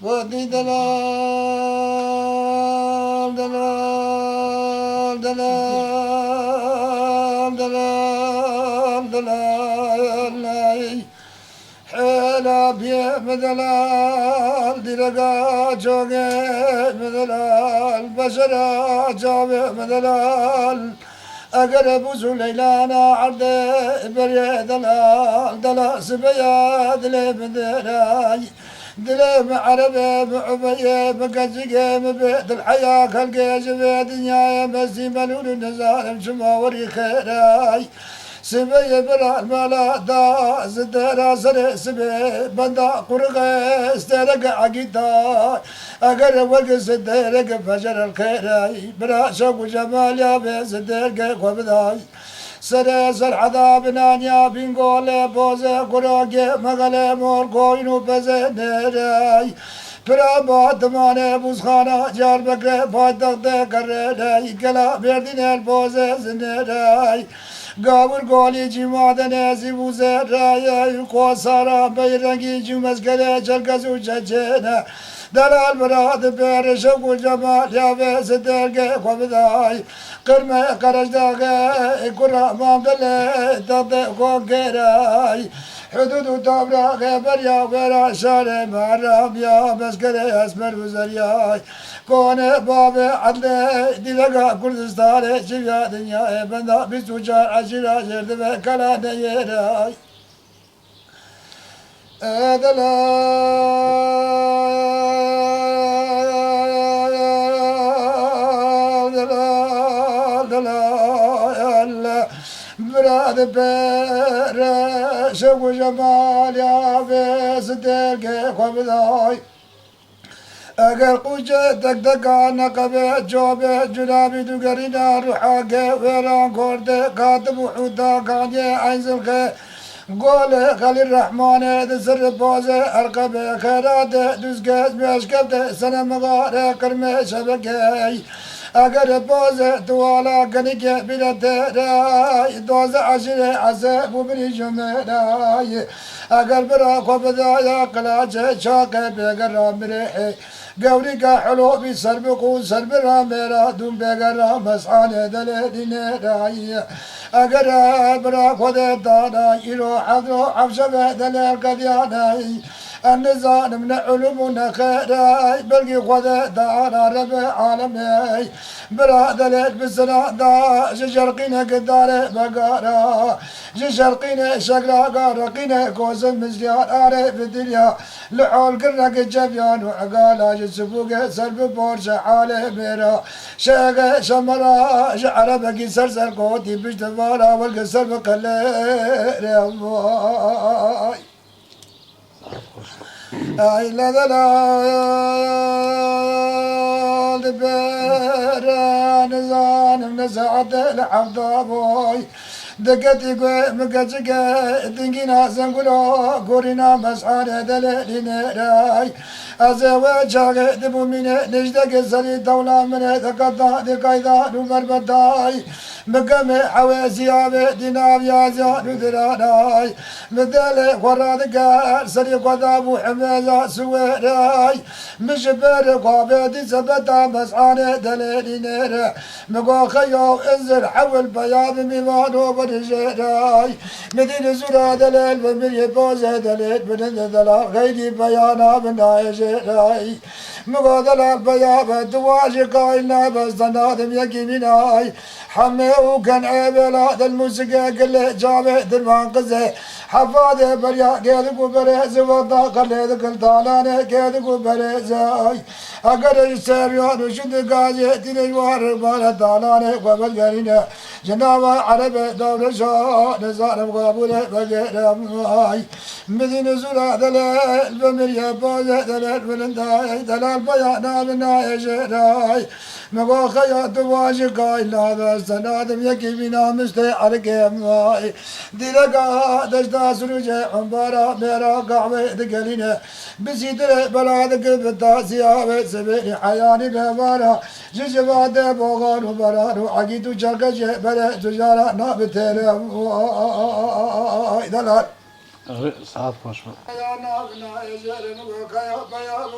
ودي دلال دلال دلال دلال دلال حيلا بيه مدلال دلقا جوغي مدلال بشرا جاوي مدلال أقرب وزو ليلانا عرضي بري دلال دلال سبياد لي مدلاي دلي معربي معبي مقزقي مبيت الحياة خلقي جبي دنياي مسي ملول النزال شماوري خيراي سبي برا المالا دا زدرا سري سبي بندا قرغي استرق عقيدا أقر وقت زدرق فجر الخيراي برا شوق جمال يا بي زدرق وبداي سري سر عذاب نانيا بنقول بوزي قراغي مغلي مور قوينو بزي نيراي برا باتماني بوزخانا جار بكري فاتق دي قريراي قلا بيردين البوزي زنيراي قابل قولي جماعة نازي وزرايا القوصارا بيرنجي جمز قلي جرقزو ججينا دلال براد بيرشق وجمال يا بيس الدرقي وبداي قرمي قرش داقي قرى مام دلي تضي قوكيراي حدود طابرا غيبر يا غير شاري مرام يا مسكري اسمر وزرياي كون بابي عدلي دلقا كردستان شفيا دنيا بندا بسوشار عشرا جرد بكلا نيراي براد برشق وجمال يا بيس الدرقي وبداي اگر قوجه دق دقا نقبه جوبه جلابي دقرينا روحاقه ويران كورده كاتب وحودا قانيه عينزلقه قوله خلي الرحمن دسر بوزه ارقبه خيراته دزقه بيشكبته سنه مغاره قرمه شبكه اگر بوزه دوالا قنقه بلده راي دوزه عشره عزب وبني جمراي اگر برا قبضايا قلاجه شاقه بيقر مريحي قولي حلو بسربقو سربرا ميرا دون بيقرا مسعاني دلدين راي اگر برا خود دانا يرو حضرو عفشبه دلال قدياناي النزان من علومنا خيراي بلقي خود دانا ربع عالمي برا دلال بسنا دا جشرقينا قداري بقارا جشرقينا شقرا قارقينا كوزن مزيان عارف الدنيا لحول قرق الجبيان وعقالا جسبوقه سلب بورش حاله ميرا شاقه شمرا شعر بقي سرسر قوتي بجتفارا والقسر بقلير يا الله اي لا دلال بيرا نزان نزعت الحفظة بوي دقتي مقجقة دنقنا زنقلو قورنا مسعانة دلالين راي أزواجها دبو من نجدك سري دولة من تقضى دقايدا نمر بداي مقام حوازيابي ديناب يازا ندراي مثل ورادك سري قضاب وحمازة سويراي مجبر قابدي سبتا مسعانة دلالين راي مقا خيو انزل حول بياب ميمانو برجراي مدين زرا دلال ومن يبوزه دلال من دلال غيري بيانا من عيشراي مقا دلال بياب دواجي قايلنا بس دنادم يقيمناي حمي وكان عيبلا الموسيقى قل جامع درمان قزه حفاظه بريا قيدك وبريز وضا قليد كل طالانه قيدك وبريزاي اقر السريان وشد قاجه تنجوار بالا طالانه وبالقرينه جنابه عربه دولة شاه نزار مقابله بقيرم ماي مدين زرا دلال بمريا بوزه دلال بلنداي دلال بيانا بناي جراي مقا خيات واجي قايلا بس تنادم يكي بنا مستي عرقي ماي دلقا دجدا سنوجه عمبارا ميرا قعوة دقلينه بسيدر بلادك بالتاسيا سبيني حياني بمارا ججبات بوغان وبران وعقيدو جرقجه بلا تجارة نابتين دلال saat konuşma. Ya nabna ezerim ve kaya bayağı